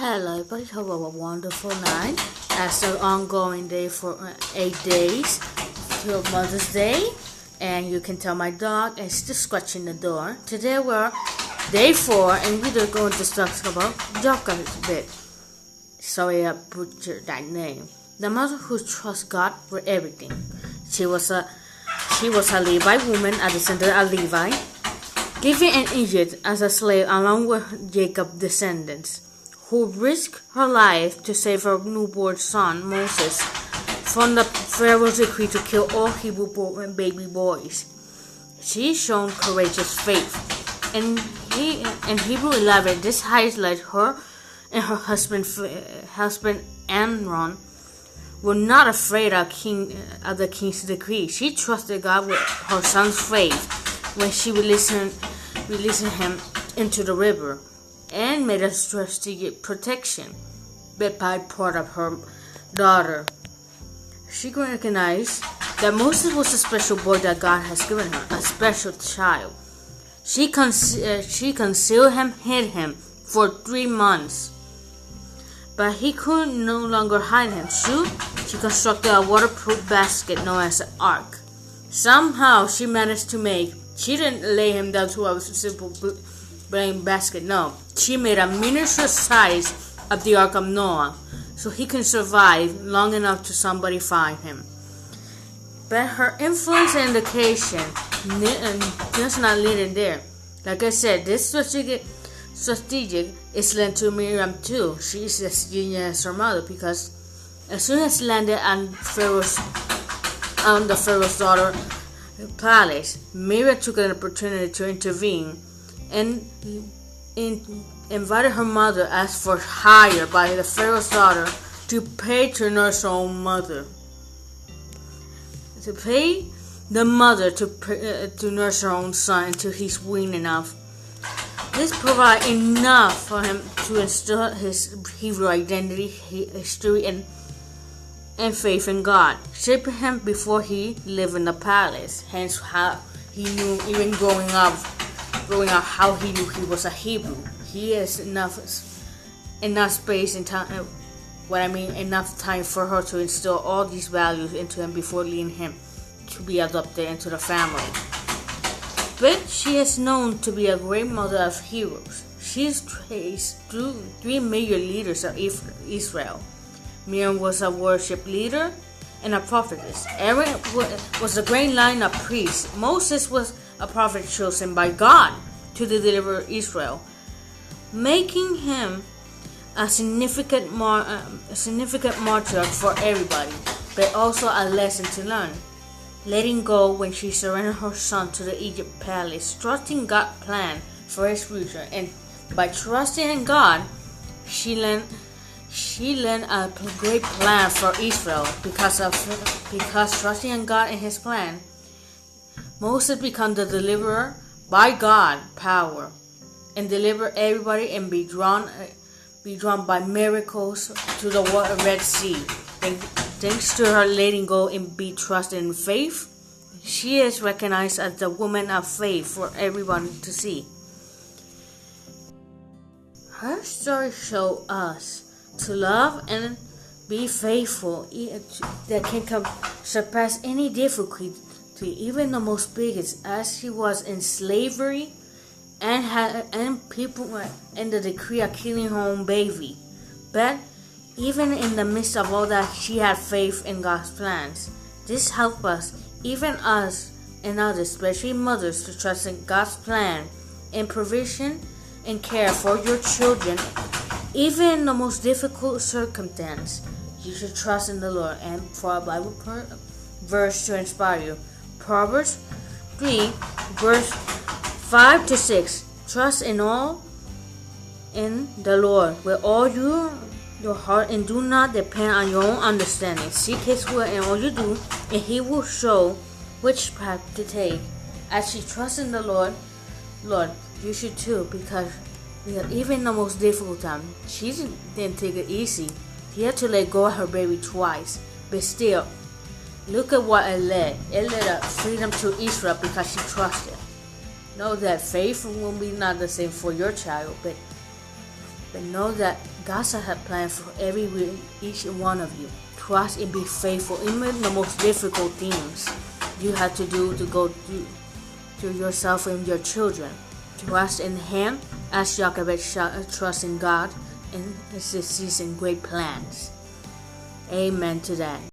Hello, everybody. Hope you have a wonderful night. As the ongoing day for 8 days till Mother's Day, and you can tell my dog is just scratching the door. Today we're day 4, and we're going to talk about Jochebed. Sorry, I butchered that name. The mother who trusts God for everything. She was a Levite woman, a descendant of Levi, given in Egypt as a slave along with Jacob's descendants, who risked her life to save her newborn son, Moses, from the Pharaoh's decree to kill all Hebrew baby boys. She showed courageous faith. In Hebrew 11, this highlights her and her husband Amnon were not afraid of the king's decree. She trusted God with her son's faith when she released him into the river, and made a strategic protection by part of her daughter. She recognized that Moses was a special boy that God has given her, a special child. She concealed him, hid him for 3 months, but he could no longer hide him. She constructed a waterproof basket known as an ark. Somehow she managed to she didn't lay him down to a simple plain basket. No, she made a miniature size of the Ark of Noah, so he can survive long enough to somebody find him. But her influence and education just not leading there. Like I said, this strategic is linked to Miriam too. She is as genius as her mother, because as soon as landed on the Pharaoh's daughter palace, Miriam took an opportunity to intervene and invited her mother, asked for hire by the Pharaoh's daughter to pay to nurse her own mother. To pay the mother to nurse her own son until he's weaned enough. This provided enough for him to instill his Hebrew identity, history, and faith in God, shaping him before he lived in the palace. Hence, how he knew, even growing up, how he knew he was a Hebrew. He has enough space and time. Enough time for her to instill all these values into him before leading him to be adopted into the family. But she is known to be a great mother of heroes. She is traced through 3 major leaders of Israel. Miriam was a worship leader and a prophetess. Aaron was a great line of priests. Moses was a prophet chosen by God to deliver Israel, making him a significant martyr for everybody, but also a lesson to learn. Letting go when she surrendered her son to the Egypt palace, trusting God's plan for his future, and by trusting in God, she learned a great plan for Israel. Because trusting in God and His plan, Moses became the deliverer by God power, and deliver everybody and be drawn by miracles to the Red Sea. And thanks to her letting go and be trusted in faith, she is recognized as the woman of faith for everyone to see. Her story shows us to love and be faithful that can surpass any difficulty, even the most biggest, as she was in slavery and people in the decree of killing her own baby. But even in the midst of all that, she had faith in God's plans. This helps us, even us and others, especially mothers, to trust in God's plan and provision and care for your children. Even in the most difficult circumstance, you should trust in the Lord. And for a Bible verse to inspire you, Proverbs 3, verse 5-6. Trust in all in the Lord with all your heart, and do not depend on your own understanding. Seek His will in all you do, and He will show which path to take. As she trusts in the Lord, you should too, because even in the most difficult time, she didn't take it easy. She had to let go of her baby twice, but still, look at what it led. It led a freedom to Israel because she trusted. Know that faith will be not the same for your child, but know that God has a plan for each one of you. Trust and be faithful, even the most difficult things you have to do to go to yourself and your children. Trust in Him as Jochebed trust in God and succeeds in great plans. Amen to that.